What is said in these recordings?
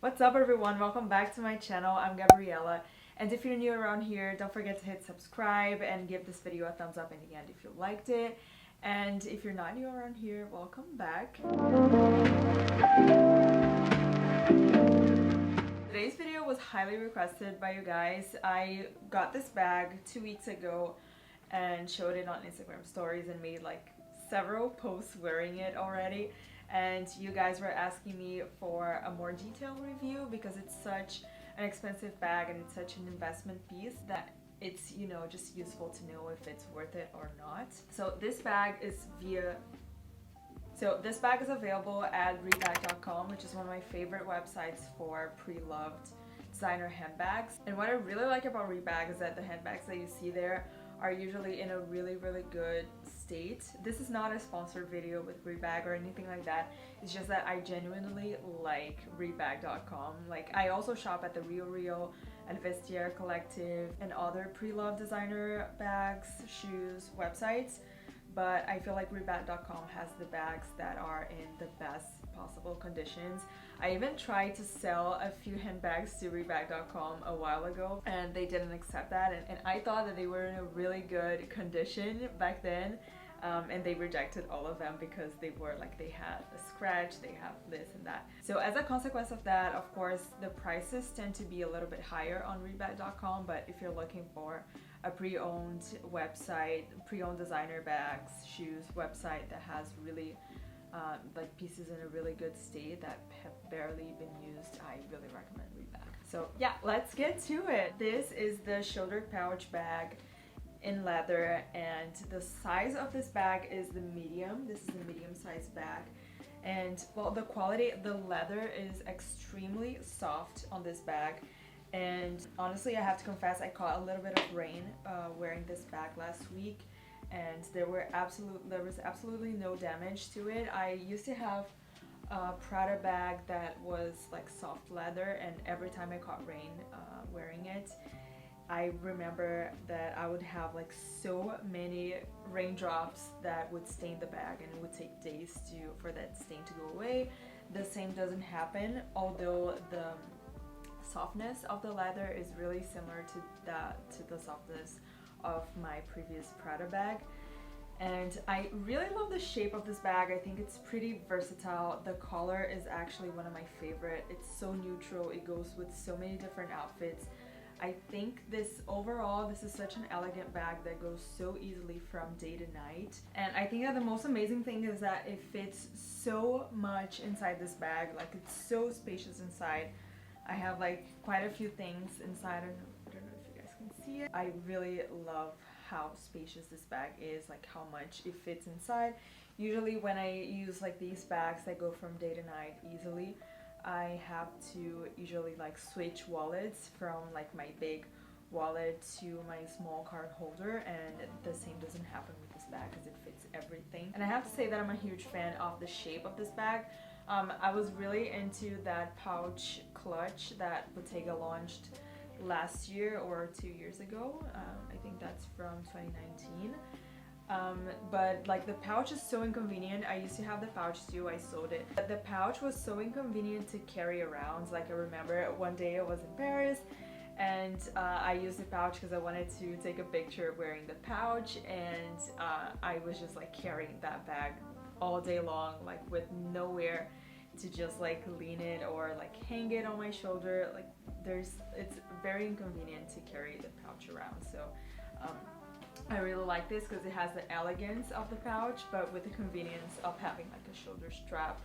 What's up everyone, welcome back to my channel. I'm Gabriella, and if you're new around here, don't forget to hit subscribe and give this video a thumbs up in the end if you liked it. And if you're not new around here, welcome back. Today's video was highly requested by you guys. I got this bag 2 weeks ago and showed it on Instagram stories and made like several posts wearing it already. And you guys were asking me for a more detailed review because it's such an expensive bag and it's such an investment piece that it's, you know, just useful to know if it's worth it or not. So this bag is available at Rebag.com, which is one of my favorite websites for pre-loved designer handbags. And what I really like about Rebag is that the handbags that you see there are usually in a really good state. This is not a sponsored video with Rebag or anything like that. It's just that I genuinely like Rebag.com. Like, I also shop at the Real and Vestiaire Collective and other pre-loved designer bags, shoes, websites, but I feel like Rebag.com has the bags that are in the best possible conditions. I even tried to sell a few handbags to Rebag.com a while ago and they didn't accept that, and I thought that they were in a really good condition back then, and they rejected all of them because they were like, they had a scratch, they have this and that. So as a consequence of that, of course, the prices tend to be a little bit higher on Rebag.com, but if you're looking for a pre-owned website, pre-owned designer bags, shoes website that has really like pieces in a really good state that have barely been used, I really recommend Rebag. So yeah, let's get to it. This is the shoulder pouch bag in leather, and the size of this bag is the medium. This is a medium sized bag, and well, the quality, the leather is extremely soft on this bag. And honestly, I have to confess, I caught a little bit of rain wearing this bag last week, and there was absolutely no damage to it. I used to have a Prada bag that was like soft leather, and every time I caught rain wearing it, I remember that I would have like so many raindrops that would stain the bag, and it would take days for that stain to go away. The same doesn't happen, although the softness of the leather is really similar to the softness of my previous Prada bag. And I really love the shape of this bag. I think it's pretty versatile. The color is actually one of my favorite. It's so neutral, it goes with so many different outfits. I think this is such an elegant bag that goes so easily from day to night. And I think that the most amazing thing is that it fits so much inside this bag. Like, it's so spacious inside. I have like quite a few things inside. I don't know if you guys can see it. I really love how spacious this bag is, like how much it fits inside. Usually when I use like these bags that go from day to night easily, I have to usually like switch wallets from like my big wallet to my small card holder, and the same doesn't happen with this bag because it fits everything. And I have to say that I'm a huge fan of the shape of this bag. I was really into that pouch clutch that Bottega launched last year or 2 years ago. I think that's from 2019. But like, the pouch is so inconvenient. I used to have the pouch too, I sold it. But the pouch was so inconvenient to carry around. Like, I remember one day I was in Paris and I used the pouch because I wanted to take a picture wearing the pouch, and I was just like carrying that bag all day long, like with nowhere to just like lean it or like hang it on my shoulder. Like, it's very inconvenient to carry the pouch around. So I really like this because it has the elegance of the pouch, but with the convenience of having like a shoulder strap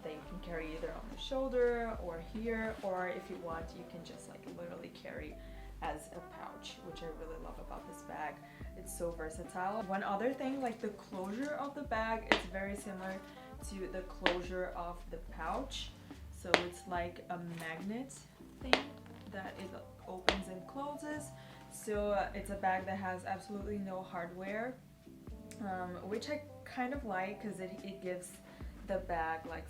that you can carry either on the shoulder or here, or if you want, you can just like literally carry as a pouch, which I really love about this bag. It's so versatile. One other thing, like the closure of the bag is very similar to the closure of the pouch. So it's like a magnet thing that it opens and closes. So it's a bag that has absolutely no hardware, which I kind of like because it gives the bag like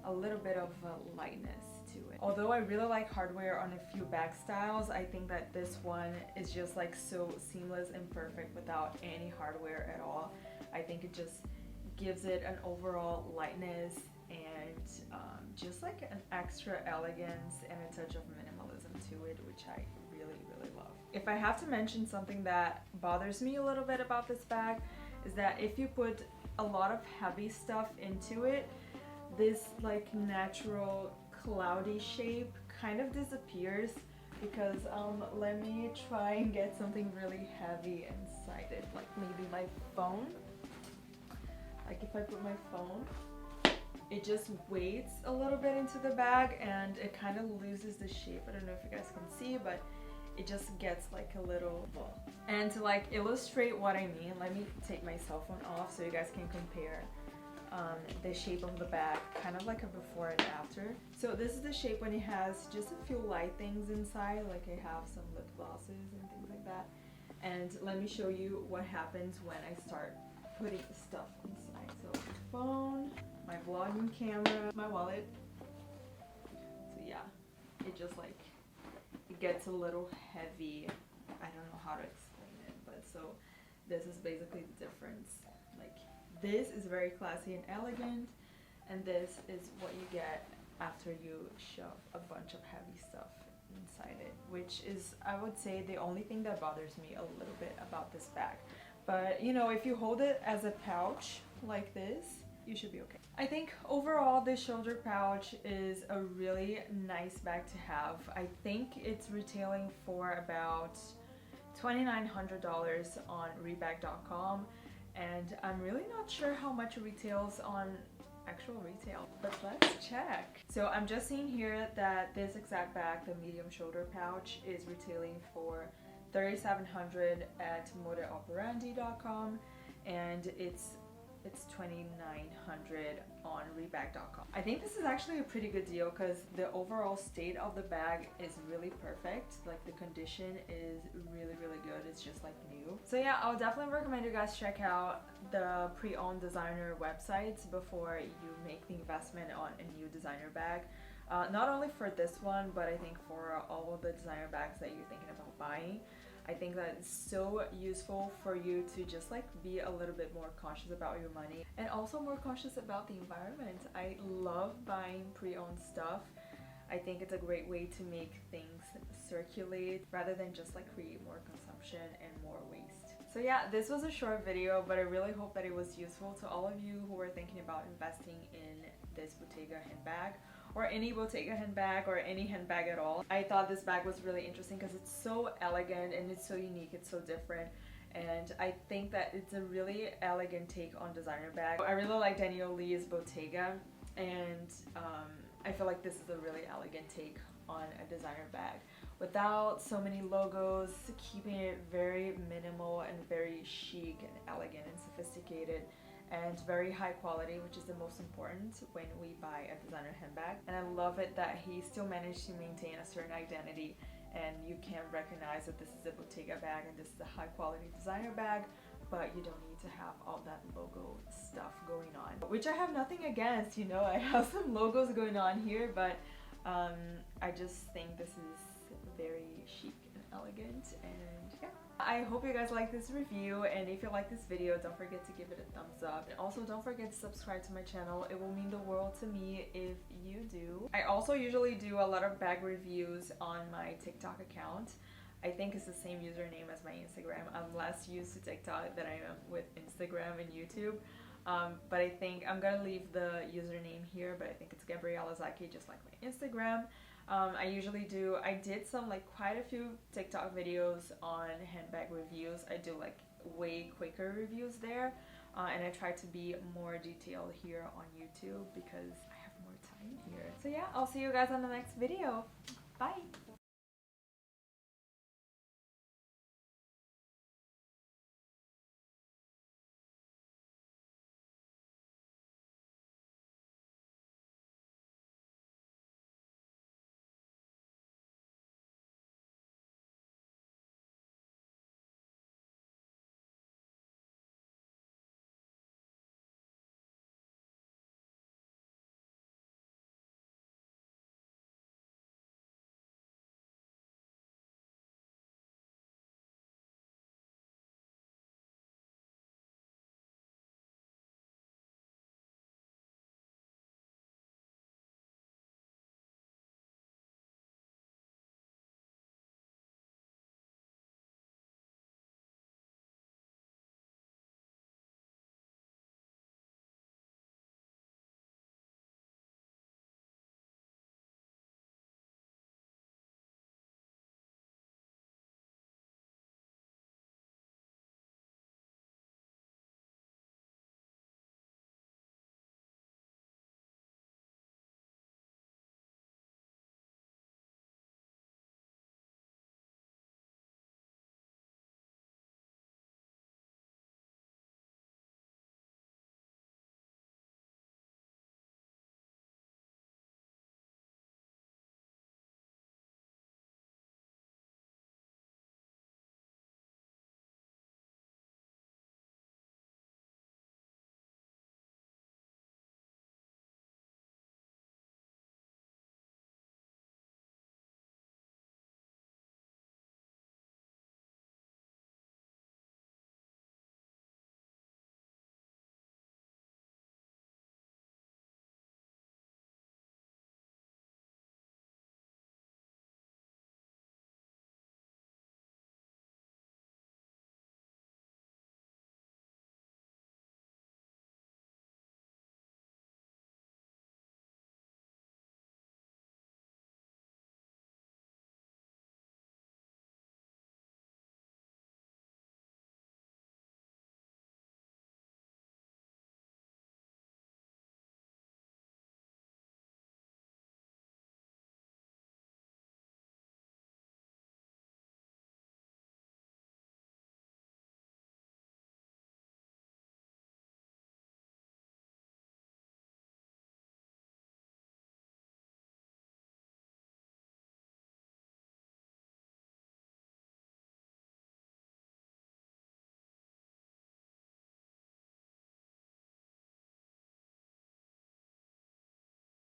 a little bit of lightness to it. Although I really like hardware on a few bag styles, I think that this one is just like so seamless and perfect without any hardware at all. I think it just gives it an overall lightness and just like an extra elegance and a touch of minimalism to it, which I really love. If I have to mention something that bothers me a little bit about this bag, is that if you put a lot of heavy stuff into it, this like natural cloudy shape kind of disappears. Because let me try and get something really heavy inside it, like maybe my phone. Like if I put my phone, it just weights a little bit into the bag and it kind of loses the shape. I don't know if you guys can see, but it just gets like a little ball. And to like illustrate what I mean, let me take my cell phone off so you guys can compare the shape of the bag, kind of like a before and after. So this is the shape when it has just a few light things inside, like I have some lip glosses and things like that. And let me show you what happens when I start putting stuff inside. So my phone, my vlogging camera, my wallet. So yeah, it just like, it gets a little heavy. I don't know how to explain it, but so this is basically the difference. Like this is very classy and elegant, and this is what you get after you shove a bunch of heavy stuff inside it, which is, I would say, the only thing that bothers me a little bit about this bag. But you know, if you hold it as a pouch like this, you should be okay. I think overall this shoulder pouch is a really nice bag to have. I think it's retailing for about $2,900 on Rebag.com, and I'm really not sure how much it retails on actual retail, but let's check. So I'm just seeing here that this exact bag, the medium shoulder pouch, is retailing for $3,700 at modaoperandi.com, and it's $2,900 on Rebag.com. I think this is actually a pretty good deal because the overall state of the bag is really perfect. Like the condition is really good. It's just like new. So yeah, I'll definitely recommend you guys check out the pre-owned designer websites before you make the investment on a new designer bag. Not only for this one, but I think for all of the designer bags that you're thinking about buying. I think that it's so useful for you to just like be a little bit more conscious about your money and also more conscious about the environment. I love buying pre-owned stuff. I think it's a great way to make things circulate rather than just like create more consumption and more waste. So yeah, this was a short video, but I really hope that it was useful to all of you who are thinking about investing in this Bottega handbag, or any Bottega handbag, or any handbag at all. I thought this bag was really interesting because it's so elegant and it's so unique, it's so different, and I think that it's a really elegant take on designer bag. I really like Daniel Lee's Bottega, and I feel like this is a really elegant take on a designer bag without so many logos, keeping it very minimal and very chic and elegant and sophisticated, and very high quality, which is the most important when we buy a designer handbag. And I love it that he still managed to maintain a certain identity, and you can recognize that this is a Bottega bag and this is a high quality designer bag, but you don't need to have all that logo stuff going on, which I have nothing against. You know, I have some logos going on here, but I just think this is very chic and elegant, and yeah. I hope you guys like this review, and if you like this video, don't forget to give it a thumbs up, and also don't forget to subscribe to my channel. It will mean the world to me if you do. I also usually do a lot of bag reviews on my TikTok account. I think it's the same username as my Instagram. I'm less used to TikTok than I am with Instagram and YouTube. But I think I'm gonna leave the username here, but I think it's Gabriella Zacche, just like my Instagram. I did some like quite a few TikTok videos on handbag reviews. I do like way quicker reviews there, and I try to be more detailed here on YouTube because I have more time here. So yeah, I'll see you guys on the next video. Bye!